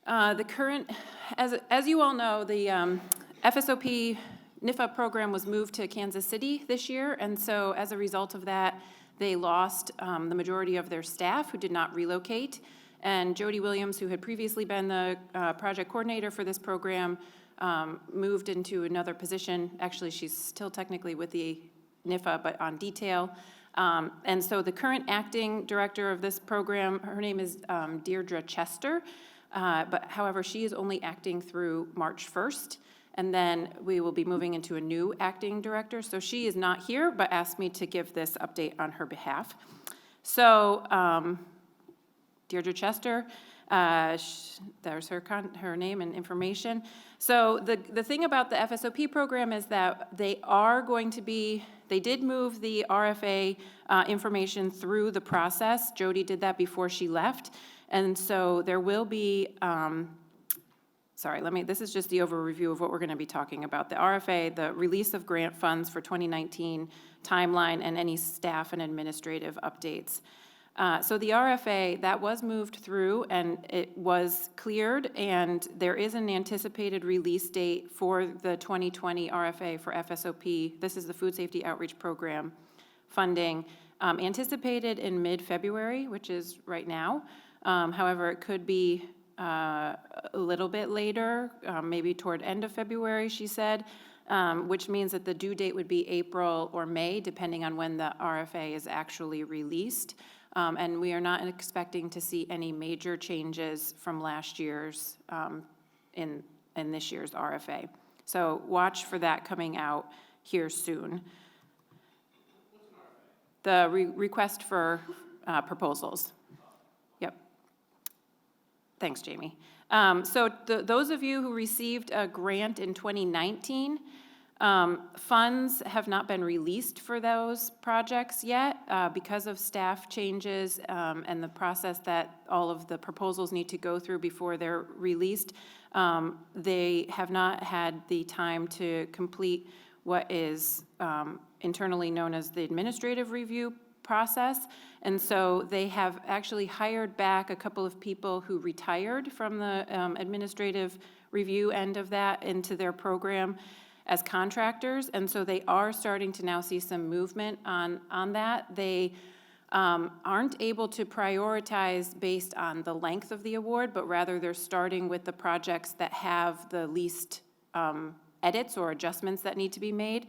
The current, as you all know, the FSOP NIFA program was moved to Kansas City this year, and so as a result of that, they lost the majority of their staff who did not relocate. And Jody Williams, who had previously been the project coordinator for this program, moved into another position. Actually, she's still technically with the NIFA, but on detail. And so the current acting director of this program, her name is Deirdra Chester, but however, she is only acting through March 1st. And then we will be moving into a new acting director. So she is not here, but asked me to give this update on her behalf. So Deirdra Chester, there's her name and information. So the thing about the FSOP program is that they did move the RFA information through the process. Jody did that before she left. And so there will be, this is just the overview of what we're going to be talking about. The RFA, the release of grant funds for 2019 timeline, and any staff and administrative updates. So the RFA, that was moved through and it was cleared, and there is an anticipated release date for the 2020 RFA for FSOP. This is the Food Safety Outreach Program funding, anticipated in mid-February, which is right now. However, it could be a little bit later, maybe toward end of February, she said, which means that the due date would be April or May, depending on when the RFA is actually released. And we are not expecting to see any major changes from last year's in this year's RFA. So watch for that coming out here soon. The request for proposals. Yep. Thanks, Jamie. So those of you who received a grant in 2019, funds have not been released for those projects yet because of staff changes and the process that all of the proposals need to go through before they're released. They have not had the time to complete what is internally known as the administrative review process. And so they have actually hired back a couple of people who retired from the administrative review end of that into their program as contractors, and so they are starting to now see some movement on that. They aren't able to prioritize based on the length of the award, but rather they're starting with the projects that have the least edits or adjustments that need to be made.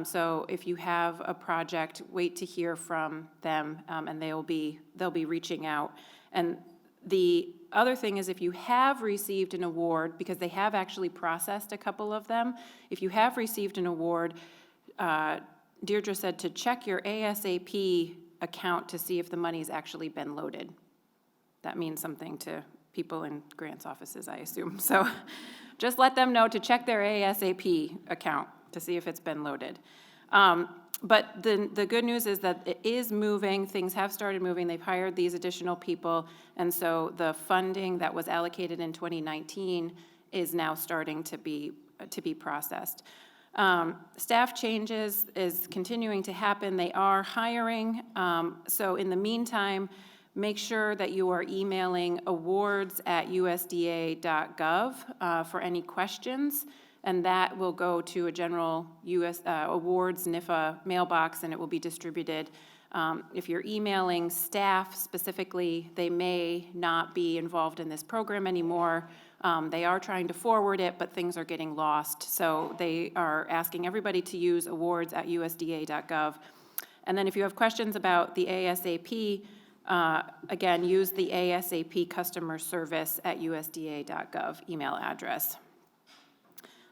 So if you have a project, wait to hear from them, and they'll be reaching out. And the other thing is, if you have received an award, because they have actually processed a couple of them, if you have received an award, Deirdra said to check your ASAP account to see if the money's actually been loaded. That means something to people in grants offices, I assume. So just let them know to check their ASAP account to see if it's been loaded. But the good news is that it is moving. Things have started moving. They've hired these additional people. And so the funding that was allocated in 2019 is now starting to be processed. Staff changes is continuing to happen. They are hiring. So in the meantime, make sure that you are emailing awards@usda.gov for any questions. And that will go to a general US awards NIFA mailbox, and it will be distributed. If you're emailing staff specifically, they may not be involved in this program anymore. They are trying to forward it, but things are getting lost. So they are asking everybody to use awards@usda.gov. And then if you have questions about the ASAP, again, use the ASAP customer service @usda.gov email address.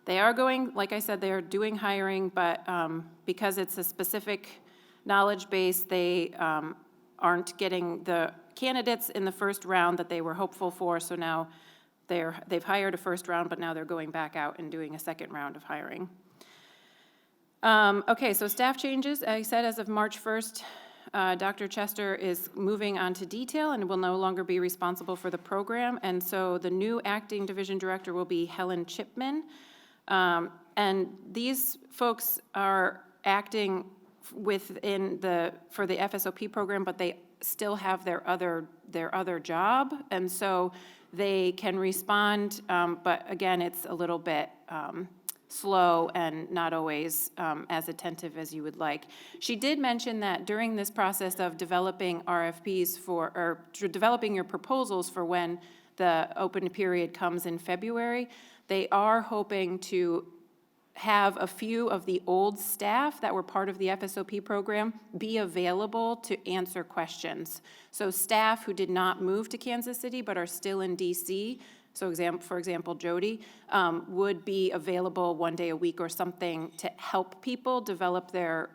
They are going, like I said, they are doing hiring, but because it's a specific knowledge base, they aren't getting the candidates in the first round that they were hopeful for. So now they've hired a first round, but now they're going back out and doing a second round of hiring. Okay, so staff changes. I said as of March 1st, Dr. Chester is moving on to detail and will no longer be responsible for the program. And so the new acting division director will be Helen Chipman. And these folks are acting for the FSOP program, but they still have their other job. And so they can respond, but again, it's a little bit slow and not always as attentive as you would like. She did mention that during this process of developing RFPs or developing your proposals for when the open period comes in February, they are hoping to have a few of the old staff that were part of the FSOP program be available to answer questions. So staff who did not move to Kansas City but are still in DC, so for example, Jody, would be available one day a week or something to help people develop their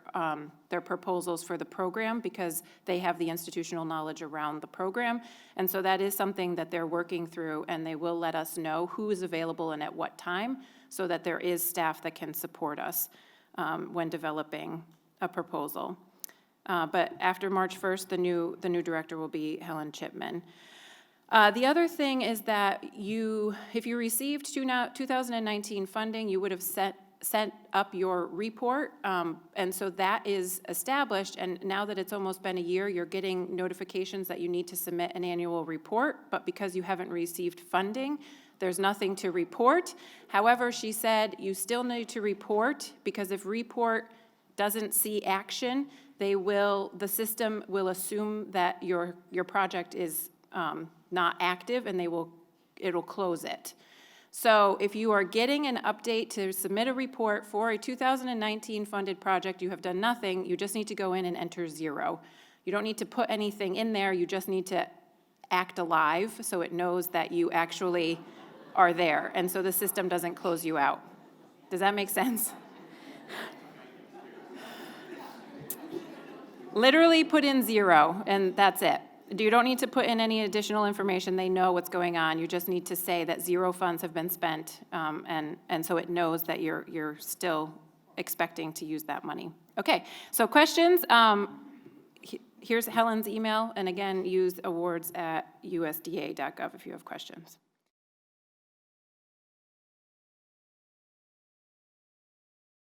proposals for the program because they have the institutional knowledge around the program. And so that is something that they're working through, and they will let us know who is available and at what time so that there is staff that can support us when developing a proposal. But after March 1st, the new director will be Helen Chipman. The other thing is that if you received 2019 funding, you would have sent up your report, and so that is established, and now that it's almost been a year, you're getting notifications that you need to submit an annual report, but because you haven't received funding, there's nothing to report. However, she said you still need to report, because if report doesn't see action, the system will assume that your project is not active, and it'll close it. So if you are getting an update to submit a report for a 2019 funded project, you have done nothing, you just need to go in and enter 0. You don't need to put anything in there, you just need to act alive so it knows that you actually are there, and so the system doesn't close you out. Does that make sense? Literally put in 0, and that's it. You don't need to put in any additional information. They know what's going on. You just need to say that 0 funds have been spent, and so it knows that you're still expecting to use that money. Okay, so questions? Here's Helen's email, and again, use awards@usda.gov if you have questions.